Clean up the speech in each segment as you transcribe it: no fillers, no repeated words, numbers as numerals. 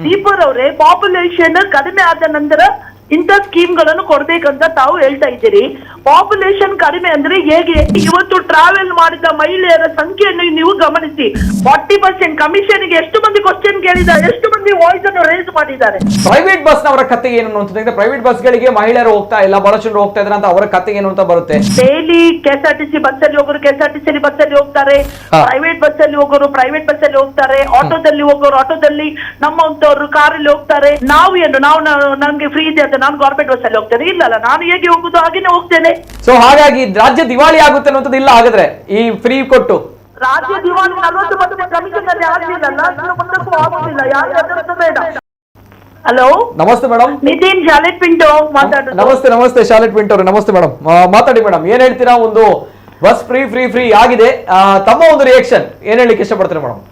ದೀಪರ್ ಅವರೇ, ಪಾಪ್ಯುಲೇಷನ್ ಕಡಿಮೆ ಆದ ನಂತರ ಇಂಥ ಸ್ಕೀಮ್ಗಳನ್ನು ಕೊಡ್ಬೇಕಂತ ತಾವು ಹೇಳ್ತಾ ಇದ್ದೀರಿ. ಪಾಪ್ಯುಲೇಷನ್ ಕಡಿಮೆ ಅಂದ್ರೆ ಹೇಗೆ? ಇವತ್ತು ಟ್ರಾವೆಲ್ ಮಾಡಿದ ಮಹಿಳೆಯರ ಸಂಖ್ಯೆಯನ್ನು ನೀವು ಗಮನಿಸಿ. 40% ಕಮಿಷನ್ಗೆ ಎಷ್ಟು ಮಂದಿ ಕ್ವಶನ್ ಕೇಳಿದ್ದಾರೆ, ಎಷ್ಟು ಮಂದಿ ವಾಯ್ಸ್ ಅನ್ನು ರೇಸ್ ಮಾಡಿದ್ದಾರೆ. ಪ್ರೈವೇಟ್ ಬಸ್ ನವರ ಕತೆ ಏನು ಅಂತಂದ್ರೆ, ಪ್ರೈವೇಟ್ ಬಸ್ ಗಳಿಗೆ ಮಹಿಳೆಯರು ಹೋಗ್ತಾ ಇಲ್ಲ, ಬಹಳ ಜನರು ಹೋಗ್ತಾ ಇದ್ದಾರೆ ಅಂತ ಅವರ ಕತೆ ಏನು ಅಂತ ಬರುತ್ತೆ. ಡೈಲಿ ಕೆಎಸ್ಆರ್ಟಿಸಿ ಬಸ್ ಅಲ್ಲಿ ಹೋಗೋರು ಕೆಎಸ್ಆರ್ಟಿಸಿ ಬಸ್ ಅಲ್ಲಿ ಹೋಗ್ತಾರೆ, ಪ್ರೈವೇಟ್ ಬಸ್ ಅಲ್ಲಿ ಹೋಗೋರು ಪ್ರೈವೇಟ್ ಬಸ್ ಅಲ್ಲಿ ಹೋಗ್ತಾರೆ, ಆಟೋದಲ್ಲಿ ಹೋಗೋರು ಆಟೋದಲ್ಲಿ, ನಮ್ಮಂತವ್ರು ಕಾರಲ್ಲಿ ಹೋಗ್ತಾರೆ. ನಾವು ಏನು ನನ್ಗೆ ಫ್ರೀ ಇದೆ ಅಂತ ನಾನು ಗೌರ್ಮೆಂಟ್ ಬಸ್ ಅಲ್ಲಿ ಹೋಗ್ತೇನೆ? ಇಲ್ಲ, ನಾನು ಹೇಗೆ ಹೋಗುದು ಹಾಗೇನೆ ಹೋಗ್ತೇನೆ. ಸೊ ಹಾಗಾಗಿ ರಾಜ್ಯ ದಿವಾಳಿ ಆಗುತ್ತೆ ಅನ್ನೋದು ಇಲ್ಲ ಹಾಗಾದ್ರೆ ಈ ಫ್ರೀ ಕೊಟ್ಟು. ರಾಜ್ಯ ದಿವಾಳಿ 40% ಕಮಿಷನ್ ಅಲ್ಲಿ ಆಗ್ಲಿಲ್ಲ, ಮುಂದಕ್ಕೂ ಆಗುದಿಲ್ಲ. ಯಾರು ಬೇಡ. ಹಲೋ, ನಮಸ್ತೆ ಮೇಡಮ್. ನಿತಿನ್ ಶಾಲೆಟ್ ಪಿಂಟೋ ಮಾತಾಡೋದು. ನಮಸ್ತೆ ಶಾಲೆಟ್ ಪಿಂಟೋ ಅವರು, ನಮಸ್ತೆ ಮೇಡಮ್. ಮಾತಾಡಿ ಮೇಡಮ್, ಏನ್ ಹೇಳ್ತೀರಾ? ಒಂದು ಬಸ್ ಫ್ರೀ ಆಗಿದೆ, ತಮ್ಮ ಒಂದು ರಿಯಾಕ್ಷನ್ ಏನ್ ಹೇಳಲಿಕ್ಕೆ ಇಷ್ಟಪಡ್ತೀರಾ ಮೇಡಮ್?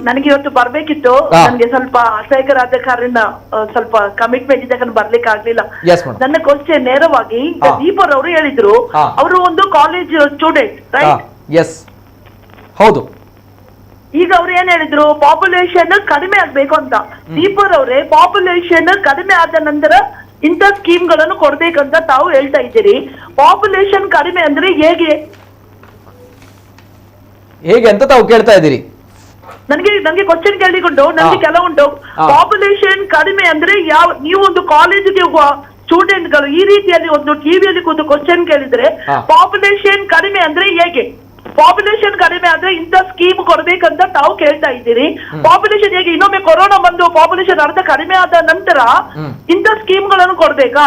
ನನಗೆ ಇವತ್ತು ಬರ್ಬೇಕಿತ್ತು, ನನಗೆ ಸ್ವಲ್ಪ ಅಸಹ್ಯಕರಾದ ಕಾರಣ ಸ್ವಲ್ಪ ಕಮಿಟ್ಮೆಂಟ್ ಇದ್ದಾಗ ಬರ್ಲಿಕ್ಕೆ ಆಗ್ಲಿಲ್ಲ. ನನ್ನ ಕ್ವಶನ್ ನೇರವಾಗಿ ದೀಪರ್ ಅವರು ಹೇಳಿದ್ರು, ಅವರು ಒಂದು ಕಾಲೇಜ್ ಸ್ಟೂಡೆಂಟ್, ರೈಟ್? ಎಸ್, ಹೌದು. ಈಗ ಅವ್ರು ಏನ್ ಹೇಳಿದ್ರು, ಪಾಪ್ಯುಲೇಷನ್ ಕಡಿಮೆ ಆಗ್ಬೇಕು ಅಂತ. ದೀಪರ್ ಅವರೇ, ಪಾಪ್ಯುಲೇಷನ್ ಕಡಿಮೆ ಆದ ನಂತರ ಇಂಥ ಸ್ಕೀಮ್ಗಳನ್ನು ಕೊಡ್ಬೇಕಂತ ತಾವು ಹೇಳ್ತಾ ಇದ್ದೀರಿ. ಪಾಪ್ಯುಲೇಷನ್ ಕಡಿಮೆ ಅಂದ್ರೆ ಹೇಗೆ ಅಂತ ತಾವು ಕೇಳ್ತಾ ಇದ್ದೀರಿ? ನನಗೆ ಕ್ವಶನ್ ಕೇಳಿಕೊಂಡು ನನಗೆ ಕೆಲವುಂಟು. ಪಾಪ್ಯುಲೇಷನ್ ಕಡಿಮೆ ಅಂದ್ರೆ ನೀವು ಒಂದು ಕಾಲೇಜಿಗೆ ಹೋಗುವ ಸ್ಟೂಡೆಂಟ್ಗಳು ಈ ರೀತಿಯಲ್ಲಿ ಒಂದು ಟಿವಿಯಲ್ಲಿ ಕೂತು ಕ್ವಶನ್ ಕೇಳಿದ್ರೆ, ಪಾಪ್ಯುಲೇಷನ್ ಕಡಿಮೆ ಅಂದ್ರೆ ಹೇಗೆ? ಪಾಪ್ಯುಲೇಷನ್ ಕಡಿಮೆ ಆದ್ರೆ ಇಂಥ ಸ್ಕೀಮ್ ಕೊಡ್ಬೇಕಂತ ತಾವು ಕೇಳ್ತಾ ಇದ್ದೀರಿ. ಪಾಪ್ಯುಲೇಷನ್ ಹೇಗೆ? ಇನ್ನೊಮ್ಮೆ ಕೊರೋನಾ ಬಂದು ಪಾಪ್ಯುಲೇಷನ್ ಅರ್ಧ ಕಡಿಮೆ ಆದ ನಂತರ ಇಂಥ ಸ್ಕೀಮ್ಗಳನ್ನು ಕೊಡ್ಬೇಕಾ?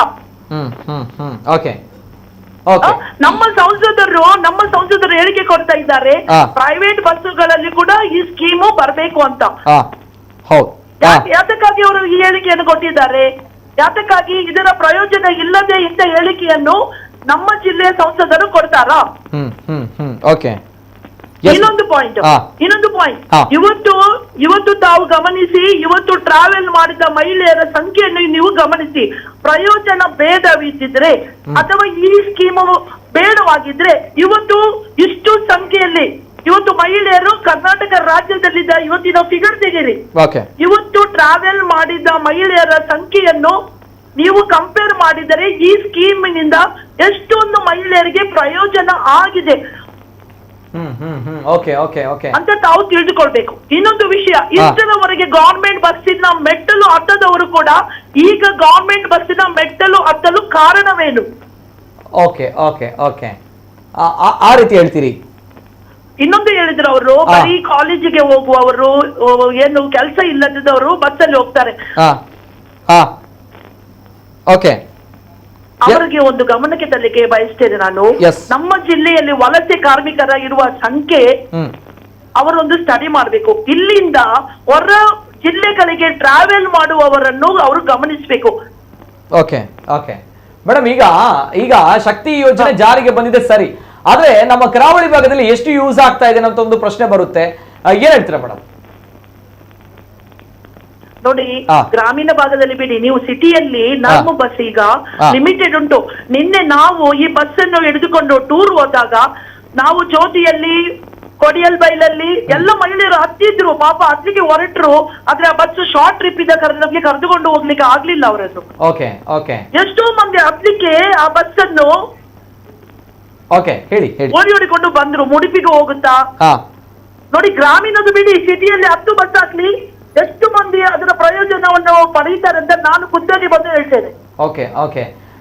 ನಮ್ಮ ಸಂಸದರು ಹೇಳಿಕೆ ಕೊಡ್ತಾ ಇದ್ದಾರೆ, ಪ್ರೈವೇಟ್ ಬಸ್ಸುಗಳಲ್ಲಿ ಕೂಡ ಈ ಸ್ಕೀಮು ಬರ್ಬೇಕು ಅಂತ. ಯಾತಕ್ಕಾಗಿ ಅವರು ಈ ಹೇಳಿಕೆಯನ್ನು ಕೊಟ್ಟಿದ್ದಾರೆ? ಯಾತಕ್ಕಾಗಿ ಇದರ ಪ್ರಯೋಜನ ಇಲ್ಲದೆ ಇಂಥ ಹೇಳಿಕೆಯನ್ನು ನಮ್ಮ ಜಿಲ್ಲೆಯ ಸಂಸದರು ಕೊಡ್ತಾರಾ? ಇನ್ನೊಂದು ಪಾಯಿಂಟ್, ಇವತ್ತು ತಾವು ಗಮನಿಸಿ, ಇವತ್ತು ಟ್ರಾವೆಲ್ ಮಾಡಿದ ಮಹಿಳೆಯರ ಸಂಖ್ಯೆಯನ್ನು ನೀವು ಗಮನಿಸಿ. ಪ್ರಯೋಜನ ಭೇದವಿದ್ದಿದ್ರೆ ಅಥವಾ ಈ ಸ್ಕೀಮ್ ಬೇಡವಾಗಿದ್ರೆ ಇವತ್ತು ಇಷ್ಟು ಸಂಖ್ಯೆಯಲ್ಲಿ ಇವತ್ತು ಮಹಿಳೆಯರು ಕರ್ನಾಟಕ ರಾಜ್ಯದಲ್ಲಿದ್ದ ಇವತ್ತಿನ ಫಿಗರ್ ತೆಗೀರಿ. ಇವತ್ತು ಟ್ರಾವೆಲ್ ಮಾಡಿದ ಮಹಿಳೆಯರ ಸಂಖ್ಯೆಯನ್ನು ನೀವು ಕಂಪೇರ್ ಮಾಡಿದರೆ ಈ ಸ್ಕೀಮಿನಿಂದ ಎಷ್ಟೊಂದು ಮಹಿಳೆಯರಿಗೆ ಪ್ರಯೋಜನ ಆಗಿದೆ ಅಂತ ತಾವು ತಿಳಿದುಕೊಳ್ಬೇಕು. ಇನ್ನೊಂದು ವಿಷಯ, ಇಷ್ಟರವರೆಗೆ ಗವರ್ಮೆಂಟ್ ಬಸ್ಸಿನ ಮೆಟ್ಟಲು ಹತ್ತದವರು ಕೂಡ ಈಗ ಗವರ್ಮೆಂಟ್ ಬಸ್ಸಿನ ಮೆಟ್ಟಲು ಹತ್ತಲು ಕಾರಣವೇನು? ಆ ರೀತಿ ಹೇಳ್ತೀರಿ? ಇನ್ನೊಂದು ಹೇಳಿದ್ರು ಅವರು, ಬರೀ ಕಾಲೇಜಿಗೆ ಹೋಗುವವರು, ಏನು ಕೆಲಸ ಇಲ್ಲದವರು ಬಸ್ಸಲ್ಲಿ ಹೋಗ್ತಾರೆ. ಅವರಿಗೆ ಒಂದು ಗಮನಕ್ಕೆ ತರಲಿಕ್ಕೆ ಬಯಸ್ತೇನೆ ನಾನು. ನಮ್ಮ ಜಿಲ್ಲೆಯಲ್ಲಿ ವಲಸೆ ಕಾರ್ಮಿಕರ ಇರುವ ಸಂಖ್ಯೆ ಅವರೊಂದು ಸ್ಟಡಿ ಮಾಡಬೇಕು. ಇಲ್ಲಿಂದ ಹೊರ ಜಿಲ್ಲೆಗಳಿಗೆ ಟ್ರಾವೆಲ್ ಮಾಡುವವರನ್ನು ಅವರು ಗಮನಿಸಬೇಕು. ಮೇಡಮ್, ಈಗ ಶಕ್ತಿ ಯೋಜನೆ ಜಾರಿಗೆ ಬಂದಿದೆ ಸರಿ, ಆದ್ರೆ ನಮ್ಮ ಕರಾವಳಿ ಭಾಗದಲ್ಲಿ ಎಷ್ಟು ಯೂಸ್ ಆಗ್ತಾ ಇದೆ ಅಂತ ಒಂದು ಪ್ರಶ್ನೆ ಬರುತ್ತೆ. ಏನ್ ಹೇಳ್ತೀರಾ ಮೇಡಮ್? ನೋಡಿ, ಗ್ರಾಮೀಣ ಭಾಗದಲ್ಲಿ ಬಿಡಿ, ನೀವು ಸಿಟಿಯಲ್ಲಿ ನಮ್ಮ ಬಸ್ ಈಗ ಲಿಮಿಟೆಡ್ ಉಂಟು. ನಿನ್ನೆ ನಾವು ಈ ಬಸ್ ಅನ್ನು ಹಿಡಿದುಕೊಂಡು ಟೂರ್ ಹೋದಾಗ ನಾವು ಜ್ಯೋತಿಯಲ್ಲಿ, ಕೊಡಿಯಲ್ ಬೈಲಲ್ಲಿ ಎಲ್ಲ ಮಹಿಳೆಯರು ಹತ್ತಿದ್ರು, ಪಾಪ ಹತ್ತಿಗೆ ಹೊರಟರು. ಆದ್ರೆ ಆ ಬಸ್ ಶಾರ್ಟ್ ಟ್ರಿಪ್ ಇದ್ದ ನಮ್ಗೆ ಕರೆದುಕೊಂಡು ಹೋಗ್ಲಿಕ್ಕೆ ಆಗ್ಲಿಲ್ಲ ಅವರನ್ನು. ಎಷ್ಟೋ ಮಂದಿ ಹತ್ಲಿಕ್ಕೆ ಆ ಬಸ್ ಅನ್ನು ಓಡಿಕೊಂಡು ಬಂದ್ರು. ಮುಡಿಪಿಗೆ ಹೋಗುತ್ತಾ ನೋಡಿ, ಗ್ರಾಮೀಣದು ಬಿಡಿ, ಸಿಟಿಯಲ್ಲಿ 10 ಬಸ್ ಹಾಕ್ಲಿ, ಎಷ್ಟು ಮಂದಿ ಅದರ ಪ್ರಯೋಜನವನ್ನು ಪಡೆಯುತ್ತಾರೆ ಅಂತ ನಾನು ಖುದ್ದಾಗಿ ಬಂದು ಹೇಳ್ತೇನೆ.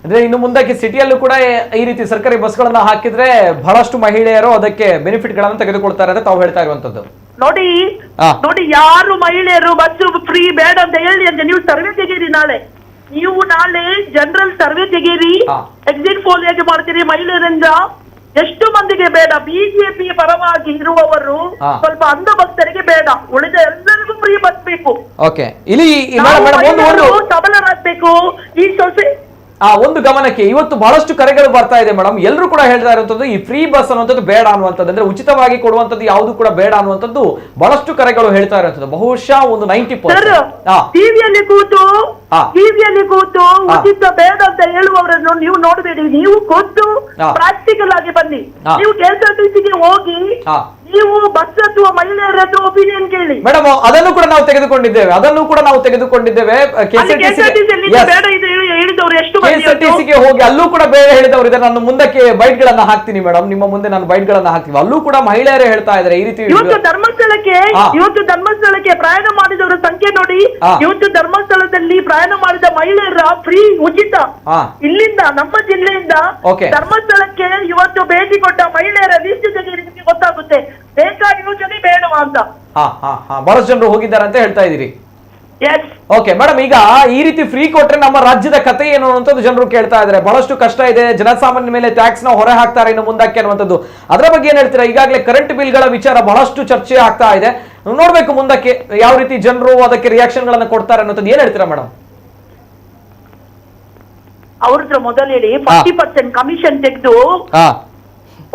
ಅಂದ್ರೆ ಇನ್ನು ಮುಂದಕ್ಕೆ ಸಿಟಿಯಲ್ಲೂ ಕೂಡ ಈ ರೀತಿ ಸರ್ಕಾರಿ ಬಸ್ಗಳನ್ನ ಹಾಕಿದ್ರೆ ಬಹಳಷ್ಟು ಮಹಿಳೆಯರು ಅದಕ್ಕೆ ಬೆನಿಫಿಟ್ ಗಳನ್ನ ತೆಗೆದುಕೊಳ್ತಾರೆ ಅಂತ ತಾವು ಹೇಳ್ತಾ ಇರುವಂತದ್ದು. ನೋಡಿ, ಯಾರು ಮಹಿಳೆಯರು ಬಸ್ ಫ್ರೀ ಬೇಡ ಅಂತ ಹೇಳಿ ಅಂತ ನೀವು ಸರ್ವೆ ತೆಗೀರಿ. ನಾಳೆ ಜನರಲ್ ಸರ್ವೆ ತೆಗೀರಿ, ಎಕ್ಸಿಟ್ ಪೋಲ್ ಹೇಗೆ ಮಾಡ್ತೀರಿ ಮಹಿಳೆಯರಿಂದ ಎಷ್ಟು ಮಂದಿಗೆ ಬೇಡ. ಬಿಜೆಪಿ ಪರವಾಗಿ ಇರುವವರು ಸ್ವಲ್ಪ ಅಂಧ ಭಕ್ತರಿಗೆ ಬೇಡ, ಉಳಿದ ಎಲ್ಲರಿಗೂ ಫ್ರೀ ಬಸ್ ಬೇಕು. ಸಬಲರಾಗಬೇಕು ಈ ಒಂದು ಗಮನಕ್ಕೆ ಇವತ್ತು ಬಹಳಷ್ಟು ಕರೆಗಳು ಬರ್ತಾ ಇದೆ ಮೇಡಮ್. ಎಲ್ಲರೂ ಕೂಡ ಹೇಳ್ತಾ ಇರುವಂತದ್ದು ಈ ಫ್ರೀ ಬಸ್ ಅನ್ನುವಂಥದ್ದು ಬೇಡ ಅನ್ನುವಂಥದ್ದು, ಅಂದ್ರೆ ಉಚಿತವಾಗಿ ಕೊಡುವಂತದ್ದು ಯಾವುದು ಕೂಡ ಬೇಡ ಅನ್ನುವಂಥದ್ದು ಬಹಳಷ್ಟು ಕರೆಗಳು ಹೇಳ್ತಾ ಇರುವಂತದ್ದು. ಬಹುಶಃ ಒಂದು 90% ಟಿವಿಯಲ್ಲಿ ಕೂತು ಉಚಿತ ಬೇಡ ಅಂತ ಹೇಳುವವರನ್ನು ನೀವು ನೋಡಬೇಡಿ. ನೀವು ಕೂತು ಪ್ರಾಕ್ಟಿಕಲ್ ಆಗಿ ಬನ್ನಿ. ನೀವು ಕೆಎಸ್ಆರ್ಟಿಸಿಗೆ ಹೋಗಿ ನೀವು ಬಸ್ ಅಥವಾ ಮಹಿಳೆಯರದ್ದು ಒಪಿನಿಯನ್ ಕೇಳಿ. ಮೇಡಮ್ ಅದನ್ನು ಕೂಡ ನಾವು ತೆಗೆದುಕೊಂಡಿದ್ದೇವೆ ಬೇಡ ಇದು ಹೇಳಿದವರು ಎಷ್ಟು ಮಂದಿ ಕೆಎಸ್ಆರ್ಟಿಸಿಗೆ ಹೋಗಿ ಅಲ್ಲೂ ಕೂಡ ಬೇಡ ಹೇಳಿದವರು ಇದ್ದಾರೆ. ನಾನು ಮುಂದಕ್ಕೆ ಬೈಟ್ ಗಳನ್ನ ಹಾಕ್ತೀನಿ ಮೇಡಮ್, ನಿಮ್ಮ ಮುಂದೆ ನಾನು ಬೈಟ್ ಗಳನ್ನ ಹಾಕ್ತೀವಿ. ಅಲ್ಲೂ ಕೂಡ ಮಹಿಳೆಯರೇ ಹೇಳ್ತಾ ಇದ್ದಾರೆ ಈ ರೀತಿ. ಇವತ್ತು ಧರ್ಮಸ್ಥಳಕ್ಕೆ ಪ್ರಯಾಣ ಮಾಡಿದವರ ಸಂಖ್ಯೆ ನೋಡಿ. ಇವತ್ತು ಧರ್ಮಸ್ಥಳದಲ್ಲಿ ಪ್ರಯಾಣ ಮಾಡಿದ ಮಹಿಳೆಯರ ಫ್ರೀ ಉಚಿತ ಇಲ್ಲಿಂದ ನಮ್ಮ ಜಿಲ್ಲೆಯಿಂದ ಧರ್ಮಸ್ಥಳಕ್ಕೆ ಇವತ್ತು ಭೇಟಿ ಕೊಟ್ಟ ಮಹಿಳೆಯರ ಲಿಸ್ಟ್ ತೆಗೆದು ನಿಮಗೆ ಗೊತ್ತಾಗುತ್ತೆ ಬೇಕಾದ ಯೋಜನೆ ಬೇಡವಾ ಅಂತ. ಬಹಳಷ್ಟು ಜನರು ಹೋಗಿದ್ದಾರೆ ಅಂತ ಹೇಳ್ತಾ ಇದ್ದೀರಿ. ಎಸ್ ಓಕೆ ಮೇಡಮ್, ಈಗ ಈ ರೀತಿ ಫ್ರೀ ಕೊಟ್ರೆ ನಮ್ಮ ರಾಜ್ಯದ ಕಥೆ ಏನು ಅನ್ನುವಂಥದ್ದು ಜನರು ಕೇಳ್ತಾ ಇದ್ದಾರೆ. ಬಹಳಷ್ಟು ಕಷ್ಟ ಇದೆ, ಜನಸಾಮಾನ್ಯ ಮೇಲೆ ಟ್ಯಾಕ್ಸ್ ನ ಹೊರೆ ಹಾಕ್ತಾರೆ ಇನ್ನು ಮುಂದಕ್ಕೆ ಅನ್ನುವಂಥದ್ದು. ಅದರ ಬಗ್ಗೆ ಏನ್ ಹೇಳ್ತೀರಾ? ಈಗಾಗಲೇ ಕರೆಂಟ್ ಬಿಲ್ ಗಳ ವಿಚಾರ ಬಹಳಷ್ಟು ಚರ್ಚೆ ಆಗ್ತಾ ಇದೆ. ನೋಡ್ಬೇಕು ಮುಂದಕ್ಕೆ ಯಾವ ರೀತಿ ಜನರು ಅದಕ್ಕೆ ರಿಯಾಕ್ಷನ್ ಗಳನ್ನ ಕೊಡ್ತಾರೆ ಅನ್ನೋದು. ಏನ್ ಹೇಳ್ತೀರಾ ಮೇಡಮ್? ಅವ್ರದ್ರ ಮೊದಲು ಹೇಳಿ 40% ಕಮಿಷನ್ ತೆಗೆದು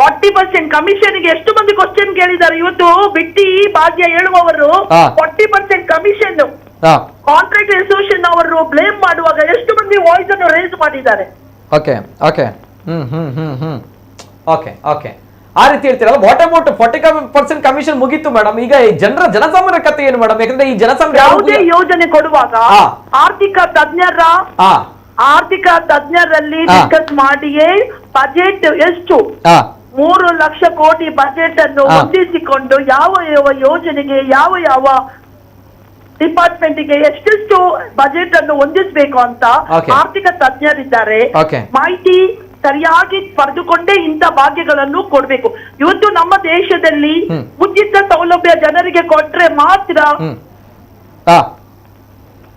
40% ಕಮಿಷನ್ಗೆ ಎಷ್ಟು ಮಂದಿ ಕ್ವಶನ್ ಕೇಳಿದ್ದಾರೆ. ಇವತ್ತು ಬಿಟ್ಟಿ ಭಾಗ್ಯ ಹೇಳುವವರು 40% ಕಮಿಷನ್ ಕಾಂಟ್ರಾಕ್ಟ್ ಅಸೋಸಿಯೇಷನ್ ಅವರು ಬ್ಲೇಮ್ ಮಾಡುವಾಗ ಎಷ್ಟು ಮಂದಿ ವಾಯ್ಸ್ ಅನ್ನು ರೇಸ್ ಮಾಡಿದ್ದಾರೆ. ಆ ರೀತಿ ಹೇಳ್ತೀರಲ್ಲ. ವಾಟ್ ಅಬೌಟ್ 40% ಕಮಿಷನ್ ಮುಗೀತು ಮೇಡಮ್. ಈಗ ಜನಸಾಮಾನ್ಯರ ಕಥೆ ಏನು ಮೇಡಮ್? ಯಾಕಂದ್ರೆ ಈ ಜನಸಾಮಾನ್ಯ ಯಾವುದೇ ಯೋಜನೆ ಕೊಡುವಾಗ ಆರ್ಥಿಕ ತಜ್ಞರಲ್ಲಿ ಡಿಸ್ಕಸ್ ಮಾಡಿಯೇ ಬಜೆಟ್ ಎಷ್ಟು 3 ಲಕ್ಷ ಕೋಟಿ ಬಜೆಟ್ ಅನ್ನು ಹೊಂದಿಸಿಕೊಂಡು ಯಾವ ಯೋಜನೆಗೆ ಯಾವ ಡಿಪಾರ್ಟ್ಮೆಂಟ್ಗೆ ಎಷ್ಟೆಷ್ಟು ಬಜೆಟ್ ಅನ್ನು ಹೊಂದಿಸಬೇಕು ಅಂತ ಆರ್ಥಿಕ ತಜ್ಞರಿದ್ದಾರೆ. ಮಾಹಿತಿ ಸರಿಯಾಗಿ ಪಡೆದುಕೊಂಡೇ ಇಂಥ ಭಾಗ್ಯಗಳನ್ನು ಕೊಡ್ಬೇಕು. ಇವತ್ತು ನಮ್ಮ ದೇಶದಲ್ಲಿ ಉಚಿತ ಸೌಲಭ್ಯ ಜನರಿಗೆ ಕೊಟ್ರೆ ಮಾತ್ರ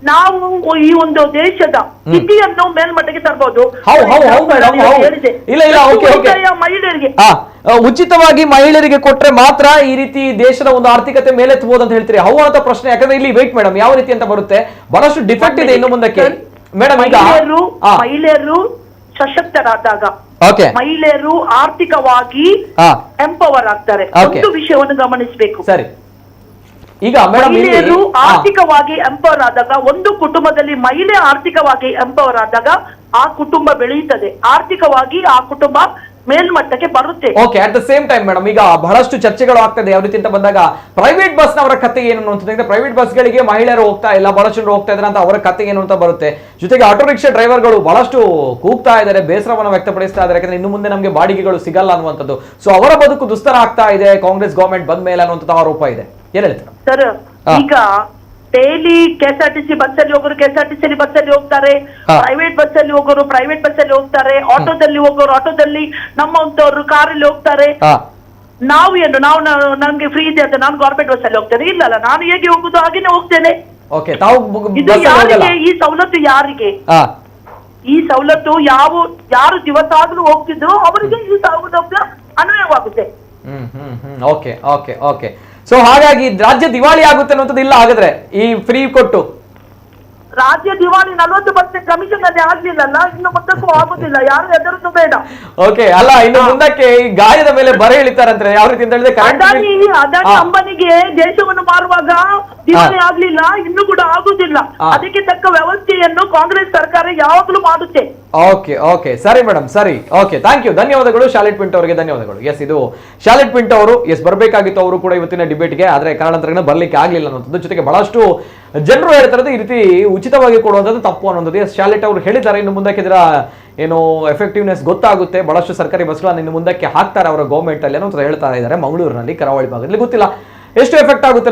ನಾವು ಈ ಒಂದು ದೇಶದ ಸ್ಥಿತಿಯನ್ನು ಮೇಲ್ಮಟ್ಟಕ್ಕೆ ತರಬಹುದು. ಮಹಿಳೆಯರಿಗೆ ಉಚಿತವಾಗಿ ಮಹಿಳೆಯರಿಗೆ ಕೊಟ್ರೆ ಮಾತ್ರ ಈ ರೀತಿ ದೇಶದ ಒಂದು ಆರ್ಥಿಕತೆ ಮೇಲೆತ್ತಬಹುದು ಅಂತ ಹೇಳ್ತೀರಿ. ಹೌ ಅಂತ ಪ್ರಶ್ನೆ. ಯಾಕಂದ್ರೆ ಇಲ್ಲಿ ವೇಟ್ ಮೇಡಮ್, ಯಾವ ರೀತಿ ಅಂತ ಬರುತ್ತೆ, ಬಹಳಷ್ಟು ಡಿಫೆಕ್ಟ್ ಇದೆ ಇನ್ನು ಮುಂದಕ್ಕೆ ಮೇಡಮ್. ಮಹಿಳೆಯರು ಸಶಕ್ತರಾದಾಗ ಮಹಿಳೆಯರು ಆರ್ಥಿಕವಾಗಿ ಎಂಪವರ್ ಆಗ್ತಾರೆ. ಒಂದು ವಿಷಯವನ್ನು ಗಮನಿಸಬೇಕು. ಸರಿ, ಈಗ ಮಹಿಳೆಯರು ಆರ್ಥಿಕವಾಗಿ ಎಂಪವರ್ ಆದಾಗ, ಒಂದು ಕುಟುಂಬದಲ್ಲಿ ಮಹಿಳೆ ಆರ್ಥಿಕವಾಗಿ ಎಂಪವರ್ ಆದಾಗ ಆ ಕುಟುಂಬ ಬೆಳೆಯುತ್ತದೆ, ಆರ್ಥಿಕವಾಗಿ ಆ ಕುಟುಂಬ ಮೇಲ್ಮಟ್ಟಕ್ಕೆ ಬರುತ್ತೆ. Okay, at the same time madam, ಈಗ ಬಹಳಷ್ಟು ಚರ್ಚೆಗಳು ಆಗ್ತದೆ ಯಾವ ರೀತಿ ಅಂತ ಬಂದಾಗ ಪ್ರೈವೇಟ್ ಬಸ್ ನವರ ಕತೆ ಏನು ಅಂತಂದ್ರೆ, ಪ್ರೈವೇಟ್ ಬಸ್ ಗಳಿಗೆ ಮಹಿಳೆಯರು ಹೋಗ್ತಾ ಇಲ್ಲ, ಬಹಳಷ್ಟು ಜನರು ಹೋಗ್ತಾ ಇದ್ದಾರೆ ಅಂತ ಅವರ ಕತೆ ಏನು ಅಂತ ಬರುತ್ತೆ. ಜೊತೆಗೆ ಆಟೋ ರಿಕ್ಷಾ ಡ್ರೈವರ್ಗಳು ಬಹಳಷ್ಟು ಕೂಗ್ತಾ ಇದ್ದಾರೆ, ಬೇಸರವನ್ನು ವ್ಯಕ್ತಪಡಿಸ್ತಾ ಇದ್ದಾರೆ. ಯಾಕಂದ್ರೆ ಇನ್ನು ಮುಂದೆ ನಮಗೆ ಬಾಡಿಗೆಗಳು ಸಿಗಲ್ಲ ಅನ್ನುವಂಥದ್ದು. ಸೊ ಅವರ ಬದುಕು ದುಸ್ತರ ಆಗ್ತಾ ಇದೆ ಕಾಂಗ್ರೆಸ್ ಗವರ್ಮೆಂಟ್ ಬಂದ ಮೇಲೆ ಅನ್ನುವಂಥದ್ದು ಆರೋಪ ಇದೆ. ಏನ್ ಹೇಳ್ತೀರಾ ಸರ್? ಈಗ ಡೈಲಿ ಕೆಎಸ್ಆರ್ಟಿಸಿ ಬಸ್ ಅಲ್ಲಿ ಹೋಗೋರು ಕೆಎಸ್ಆರ್ಟಿಸಿ ಬಸ್ ಅಲ್ಲಿ ಹೋಗ್ತಾರೆ, ಪ್ರೈವೇಟ್ ಬಸ್ ಅಲ್ಲಿ ಹೋಗೋರು ಪ್ರೈವೇಟ್ ಬಸ್ ಅಲ್ಲಿ ಹೋಗ್ತಾರೆ, ಆಟೋದಲ್ಲಿ ಹೋಗೋರು ಆಟೋದಲ್ಲಿ, ನಮ್ಮಂತವ್ರು ಕಾರಲ್ಲಿ ಹೋಗ್ತಾರೆ. ನಾವು ನನ್ಗೆ ಫ್ರೀ ಇದೆ ಅಂತ ನಾನು ಗವರ್ಮೆಂಟ್ ಬಸ್ ಅಲ್ಲಿ ಹೋಗ್ತೇನೆ? ಇಲ್ಲ, ನಾನು ಹೇಗೆ ಹೋಗುದು ಹಾಗೇನೆ ಹೋಗ್ತೇನೆ. ಇದು ಯಾರಿಗೆ ಈ ಸವಲತ್ತು? ಯಾರಿಗೆ ಈ ಸವಲತ್ತು? ಯಾರು ದಿವಸ ಆದ್ರೂ ಹೋಗ್ತಿದ್ರು ಅವರಿಗೆ ಈ ಸೌಲಭ್ಯ ಅನ್ವಯವಾಗುತ್ತೆ. Okay okay okay. ಸೊ ಹಾಗಾಗಿ ರಾಜ್ಯ ದಿವಾಳಿ ಆಗುತ್ತೆ ಅನ್ನೋದು ಇಲ್ಲ ಹಾಗಾದ್ರೆ ಈ ಫ್ರೀ ಕೊಟ್ಟು? ರಾಜ್ಯ ದಿವಾಳಿ 40% ಕಮಿಷನ್ ಅಲ್ಲಿ ಆಗ್ಲಿಲ್ಲಲ್ಲ, ಇನ್ನು ಮುಂದಕ್ಕೂ ಆಗುದಿಲ್ಲ. ಯಾರು ಹೆದರುದು ಬೇಡ. ಓಕೆ, ಅಲ್ಲ ಇನ್ನು ಮುಂದಕ್ಕೆ ಈ ಗಾಯದ ಮೇಲೆ ಬರೆ ಇಳಿತಾರಂದ್ರೆ ಯಾವ ರೀತಿ ಅಂತ ಹೇಳಿದ್ರೆ, ಅದಾನಿ ಅಂಬಾನಿಗೆ ದೇಶವನ್ನು ಮಾರುವಾಗ ದಿವಾಳಿ ಆಗ್ಲಿಲ್ಲ, ಇನ್ನು ಕೂಡ ಆಗುದಿಲ್ಲ. ಅದಕ್ಕೆ ತಕ್ಕ ವ್ಯವಸ್ಥೆಯನ್ನು ಕಾಂಗ್ರೆಸ್ ಸರ್ಕಾರ ಯಾವಾಗಲೂ ಮಾಡುತ್ತೆ. ಓಕೆ ಓಕೆ, ಸರಿ ಮೇಡಮ್, ಸರಿ, ಓಕೆ, ಥ್ಯಾಂಕ್ ಯು, ಧನ್ಯವಾದಗಳು ಶಾಲೆಟ್ ಪಿಂಟೋ ಅವರಿಗೆ, ಧನ್ಯವಾದಗಳು. ಎಸ್, ಇದು ಶಾಲೆಟ್ ಪಿಂಟೋ ಅವರು. ಎಸ್, ಬರಬೇಕಾಗಿತ್ತು ಅವರು ಕೂಡ ಇವತ್ತಿನ ಡಿಬೇಟ್ಗೆ, ಆದ್ರೆ ಕಾರಣಾಂತರದಿಂದ ಬರ್ಲಿಕ್ಕೆ ಆಗ್ಲಿಲ್ಲ ಅನ್ನೋದು. ಜೊತೆಗೆ ಬಹಳಷ್ಟು ಜನರು ಹೇಳ್ತಾರೆ ಈ ರೀತಿ ಉಚಿತವಾಗಿ ಕೊಡುವಂಥದ್ದು ತಪ್ಪು ಅನ್ನೋದು. ಎಸ್, ಶಾಲೆಟ್ ಅವರು ಹೇಳಿದ್ದಾರೆ ಇನ್ನು ಮುಂದಕ್ಕೆ ಇದರ ಏನು ಎಫೆಕ್ಟಿವ್ನೆಸ್ ಗೊತ್ತಾಗುತ್ತೆ, ಬಹಳಷ್ಟು ಸರ್ಕಾರಿ ಬಸ್ಗಳನ್ನು ಇನ್ನು ಮುಂದಕ್ಕೆ ಹಾಕ್ತಾರೆ ಅವರ ಗೌರ್ಮೆಂಟ್ ಅಲ್ಲಿ ಅನ್ನೋ ಹೇಳ್ತಾ ಇದ್ದಾರೆ. ಮಂಗಳೂರಿನಲ್ಲಿ ಕರಾವಳಿ ಭಾಗದಲ್ಲಿ ಗೊತ್ತಿಲ್ಲ ಎಷ್ಟು ಎಫೆಕ್ಟ್ ಆಗುತ್ತೆ.